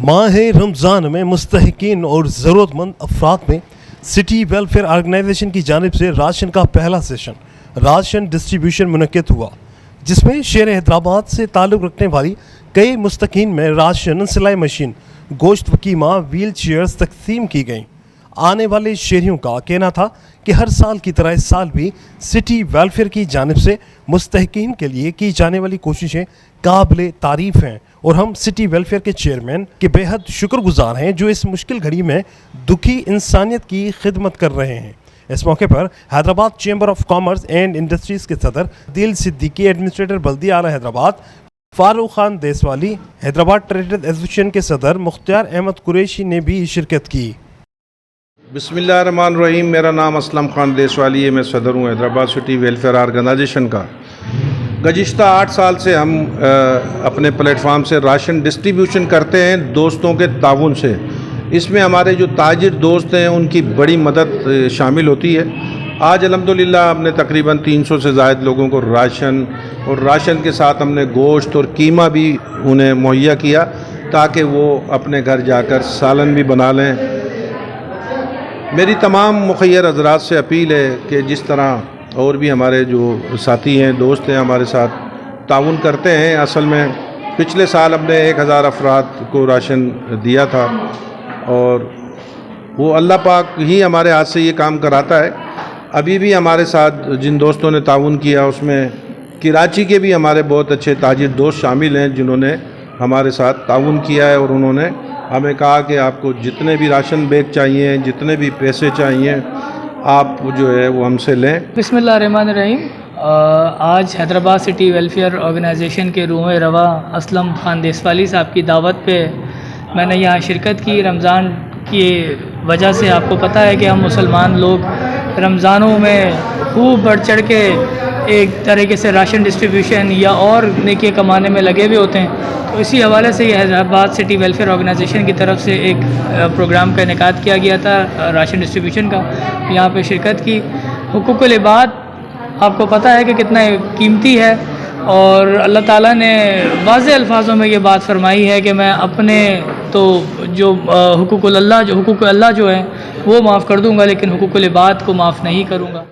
माह रमज़ान में मुस्तहिकीन और ज़रूरतमंद अफराद में सिटी वेलफेयर ऑर्गेनाइजेशन की जानिब से राशन का पहला सेशन राशन डिस्ट्रीब्यूशन मुनक्किद हुआ, जिसमें शहर हैदराबाद से ताल्लुक़ रखने वाली कई मुस्तकीन में राशन, सिलाई मशीन, गोश्त व कीमा, व्हील चेयर्स तकसीम की गईं। आने वाले शहरियों का कहना था कि हर साल की तरह इस साल भी सिटी वेलफेयर की जानिब से मुस्तहिकीन के लिए की जाने वाली कोशिशें काबिल तारीफ़ हैं और हम सिटी वेलफेयर के चेयरमैन के बेहद शुक्रगुजार हैं जो इस मुश्किल घड़ी में दुखी इंसानियत की खिदमत कर रहे हैं। इस मौके पर Hyderabad chamber of commerce and industries के सदर दिल सिद्दीकी, एडमिनिस्ट्रेटर बल्दिया आला हैदराबाद फारूक खान देसवाली, हैदराबाद ट्रेडर्स एसोसिएशन के सदर मुख्तार अहमद कुरैशी ने भी शिरकत की। बिस्मिल्लाहिर्रहमानिर्रहीम। मेरा नाम असलम खान देसवाली है। मैं सदर हूँ हैदराबाद सिटी वेलफेयर ऑर्गेनाइजेशन का। गुज़िश्ता 8 साल से हम अपने प्लेटफार्म से राशन डिस्ट्रीब्यूशन करते हैं दोस्तों के ताउन से। इसमें हमारे जो ताजिर दोस्त हैं उनकी बड़ी मदद शामिल होती है। आज अल्हम्दुलिल्लाह हमने तकरीबन 300 से ज़ायद लोगों को राशन और राशन के साथ हमने गोश्त और कीमा भी उन्हें मुहैया किया ताकि वो अपने घर जाकर सालन भी बना लें। मेरी तमाम मुखय्यर हज़रात से अपील है कि जिस तरह और भी हमारे जो साथी हैं, दोस्त हैं, हमारे साथ ताउन करते हैं। असल में पिछले साल हमने 1000 अफराद को राशन दिया था और वो अल्लाह पाक ही हमारे हाथ से ये काम कराता है। अभी भी हमारे साथ जिन दोस्तों ने ताउन किया उसमें कराची के भी हमारे बहुत अच्छे ताजिर दोस्त शामिल हैं जिन्होंने हमारे साथ ताउन किया है और उन्होंने हमें कहा कि आपको जितने भी राशन बैग चाहिए, जितने भी पैसे चाहिए, आप जो है वो हमसे लें। बिस्मिल्लाहिर्रहमानिर्रहीम। आज हैदराबाद सिटी वेलफेयर ऑर्गेनाइजेशन के रूह रवा असलम खान देसवाली साहब की दावत पे मैंने यहाँ शिरकत की। रमज़ान की वजह से आपको पता है कि हम मुसलमान लोग रमज़ानों में खूब बढ़ चढ़ के एक तरीके से राशन डिस्ट्रीब्यूशन या और नेकी कमाने में लगे हुए होते हैं। तो इसी हवाले से हैदराबाद सिटी वेलफेयर ऑर्गेनाइजेशन की तरफ से एक प्रोग्राम का इनेकाद किया गया था राशन डिस्ट्रीब्यूशन का। यहाँ पे शिरकत की। हुकूकुल इबाद आपको पता है कि कितना कीमती है और अल्लाह ताला ने वाज़ेह अल्फाजों में ये बात फरमाई है कि मैं अपने तो जो हुकूकुल अल्लाह जो है वो माफ़ कर दूँगा, लेकिन हुकूकुल इबाद को माफ़ नहीं करूँगा।